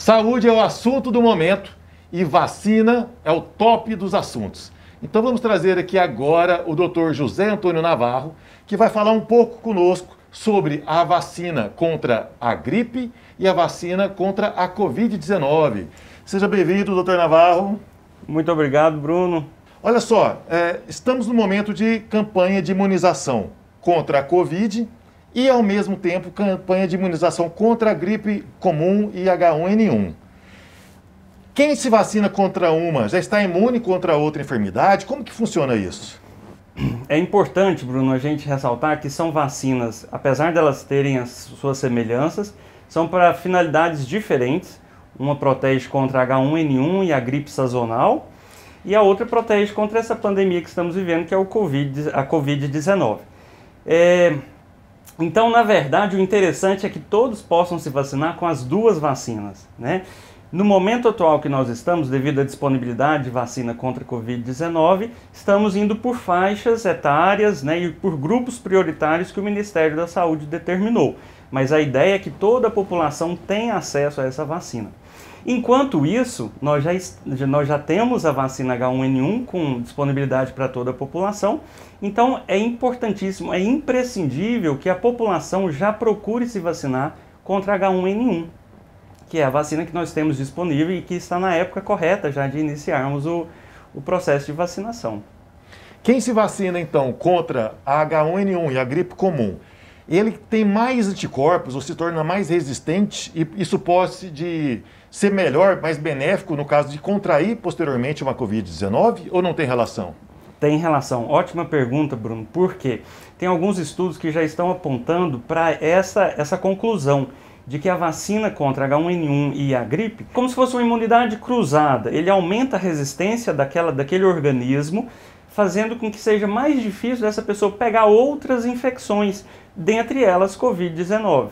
Saúde é o assunto do momento e vacina é o top dos assuntos. Então vamos trazer aqui agora o Dr. José Antônio Navarro, que vai falar um pouco conosco sobre a vacina contra a gripe e a vacina contra a Covid-19. Seja bem-vindo, Dr. Navarro. Muito obrigado, Bruno. Olha só, estamos no momento de campanha de imunização contra a Covid e, ao mesmo tempo, campanha de imunização contra a gripe comum e H1N1. Quem se vacina contra uma já está imune contra outra enfermidade? Como que funciona isso? É importante, Bruno, a gente ressaltar que são vacinas, apesar delas terem as suas semelhanças, são para finalidades diferentes. Uma protege contra H1N1 e a gripe sazonal, e a outra protege contra essa pandemia que estamos vivendo, que é a Covid-19. Então, na verdade, o interessante é que todos possam se vacinar com as duas vacinas, né? No momento atual que nós estamos, devido à disponibilidade de vacina contra a Covid-19, estamos indo por faixas etárias, né, e por grupos prioritários que o Ministério da Saúde determinou. Mas a ideia é que toda a população tenha acesso a essa vacina. Enquanto isso, nós já temos a vacina H1N1 com disponibilidade para toda a população, então é importantíssimo, é imprescindível que a população já procure se vacinar contra H1N1, que é a vacina que nós temos disponível e que está na época correta já de iniciarmos o processo de vacinação. Quem se vacina, então, contra a H1N1 e a gripe comum, ele tem mais anticorpos ou se torna mais resistente e isso pode ser melhor, mais benéfico no caso de contrair posteriormente uma Covid-19 ou não tem relação? Tem relação. Ótima pergunta, Bruno. Por quê? Tem alguns estudos que já estão apontando para essa conclusão de que a vacina contra H1N1 e a gripe, como se fosse uma imunidade cruzada, ele aumenta a resistência daquele organismo, fazendo com que seja mais difícil dessa pessoa pegar outras infecções, dentre elas Covid-19.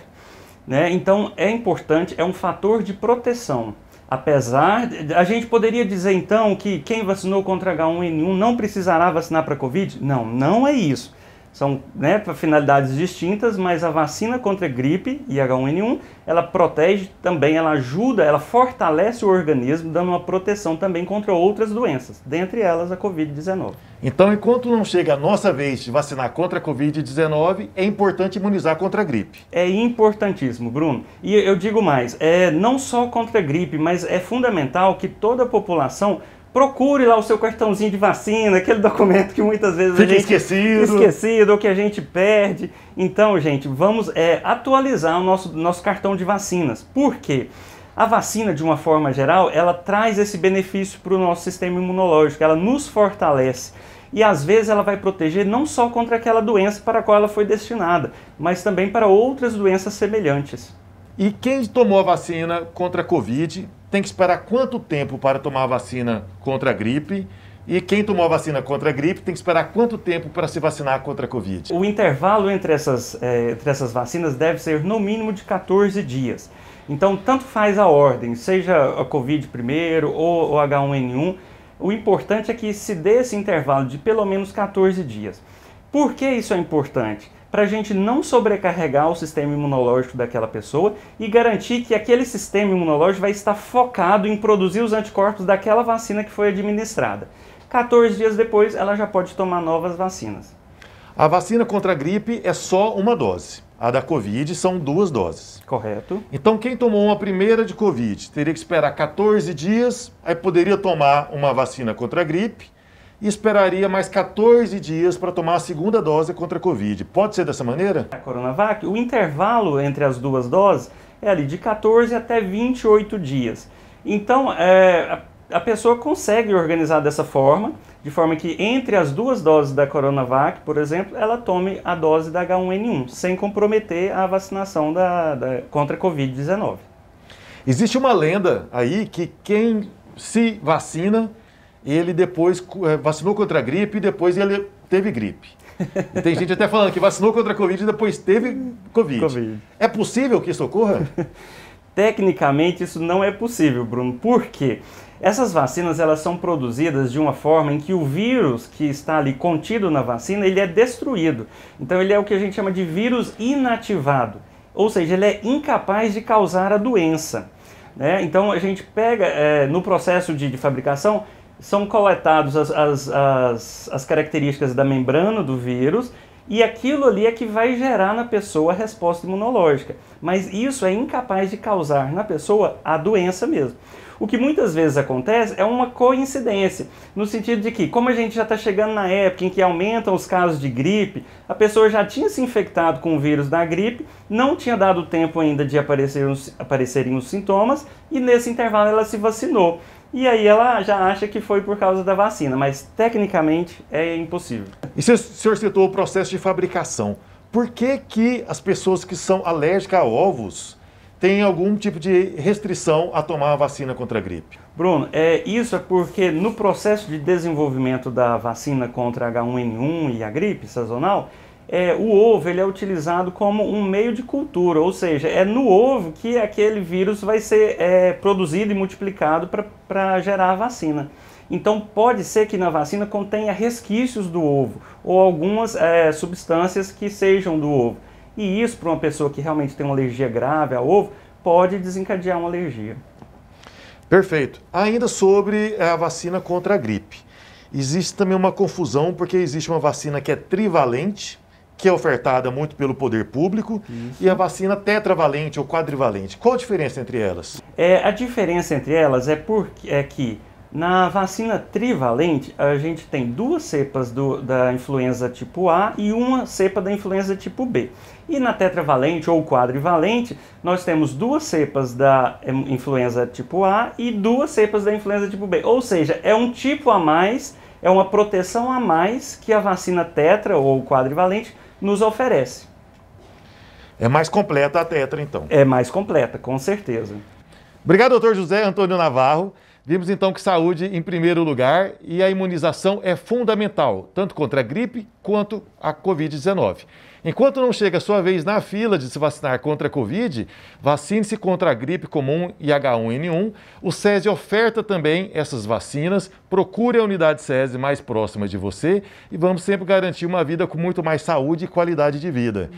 Né? Então é importante, é um fator de proteção. A gente poderia dizer então que quem vacinou contra H1N1 não precisará vacinar para Covid? Não, não é isso. São para finalidades distintas, mas a vacina contra a gripe e H1N1, ela protege também, ela ajuda, ela fortalece o organismo, dando uma proteção também contra outras doenças, dentre elas a Covid-19. Então, enquanto não chega a nossa vez de vacinar contra a Covid-19, é importante imunizar contra a gripe. É importantíssimo, Bruno. E eu digo mais, não só contra a gripe, mas é fundamental que toda a população procure lá o seu cartãozinho de vacina, aquele documento que muitas vezes fica a gente esquecido ou que a gente perde. Então, gente, vamos atualizar o nosso cartão de vacinas. Por quê? A vacina, de uma forma geral, ela traz esse benefício para o nosso sistema imunológico, ela nos fortalece. E às vezes ela vai proteger não só contra aquela doença para a qual ela foi destinada, mas também para outras doenças semelhantes. E quem tomou a vacina contra a Covid tem que esperar quanto tempo para tomar a vacina contra a gripe? E quem tomou a vacina contra a gripe tem que esperar quanto tempo para se vacinar contra a Covid? O intervalo entre essas vacinas deve ser no mínimo de 14 dias. Então, tanto faz a ordem, seja a Covid primeiro ou o H1N1, o importante é que se dê esse intervalo de pelo menos 14 dias. Por que isso é importante? Para a gente não sobrecarregar o sistema imunológico daquela pessoa e garantir que aquele sistema imunológico vai estar focado em produzir os anticorpos daquela vacina que foi administrada. 14 dias depois, ela já pode tomar novas vacinas. A vacina contra a gripe é só uma dose. A da Covid são 2 doses. Correto. Então, quem tomou uma primeira de Covid teria que esperar 14 dias, aí poderia tomar uma vacina contra a gripe e esperaria mais 14 dias para tomar a segunda dose contra a Covid. Pode ser dessa maneira? A Coronavac, o intervalo entre as duas doses é ali de 14 até 28 dias. Então, a pessoa consegue organizar dessa forma, de forma que entre as duas doses da Coronavac, por exemplo, ela tome a dose da H1N1, sem comprometer a vacinação contra a Covid-19. Existe uma lenda aí que quem se vacina, ele depois vacinou contra a gripe e depois ele teve gripe. E tem gente até falando que vacinou contra a Covid e depois teve Covid. É possível que isso ocorra? Tecnicamente isso não é possível, Bruno. Por quê? Essas vacinas elas são produzidas de uma forma em que o vírus que está ali contido na vacina, ele é destruído. Então ele é o que a gente chama de vírus inativado. Ou seja, ele é incapaz de causar a doença. né? Então a gente pega, no processo de fabricação, são coletados as características da membrana do vírus, e aquilo ali é que vai gerar na pessoa a resposta imunológica. Mas isso é incapaz de causar na pessoa a doença mesmo. O que muitas vezes acontece é uma coincidência, no sentido de que, como a gente já está chegando na época em que aumentam os casos de gripe, a pessoa já tinha se infectado com o vírus da gripe, não tinha dado tempo ainda de aparecerem os sintomas, e nesse intervalo ela se vacinou. E aí ela já acha que foi por causa da vacina, mas tecnicamente é impossível. E o senhor citou o processo de fabricação. Por que as pessoas que são alérgicas a ovos têm algum tipo de restrição a tomar a vacina contra a gripe? Bruno, isso é porque no processo de desenvolvimento da vacina contra H1N1 e a gripe sazonal, o ovo ele é utilizado como um meio de cultura, ou seja, é no ovo que aquele vírus vai ser produzido e multiplicado para gerar a vacina. Então pode ser que na vacina contenha resquícios do ovo ou algumas substâncias que sejam do ovo. E isso, para uma pessoa que realmente tem uma alergia grave ao ovo, pode desencadear uma alergia. Perfeito. Ainda sobre a vacina contra a gripe. Existe também uma confusão, porque existe uma vacina que é trivalente, que é ofertada muito pelo poder público, e a vacina tetravalente ou quadrivalente. Qual a diferença entre elas? A diferença entre elas é que na vacina trivalente a gente tem duas cepas da influenza tipo A e uma cepa da influenza tipo B. E na tetravalente ou quadrivalente nós temos duas cepas da influenza tipo A e duas cepas da influenza tipo B. Ou seja, é um tipo a mais, é uma proteção a mais que a vacina tetra ou quadrivalente nos oferece. É mais completa a tetra, então. É mais completa, com certeza. Obrigado, doutor José Antônio Navarro. Vimos então que saúde em primeiro lugar e a imunização é fundamental, tanto contra a gripe quanto a Covid-19. Enquanto não chega a sua vez na fila de se vacinar contra a Covid, vacine-se contra a gripe comum e H1N1. O SESI oferta também essas vacinas. Procure a unidade SESI mais próxima de você e vamos sempre garantir uma vida com muito mais saúde e qualidade de vida.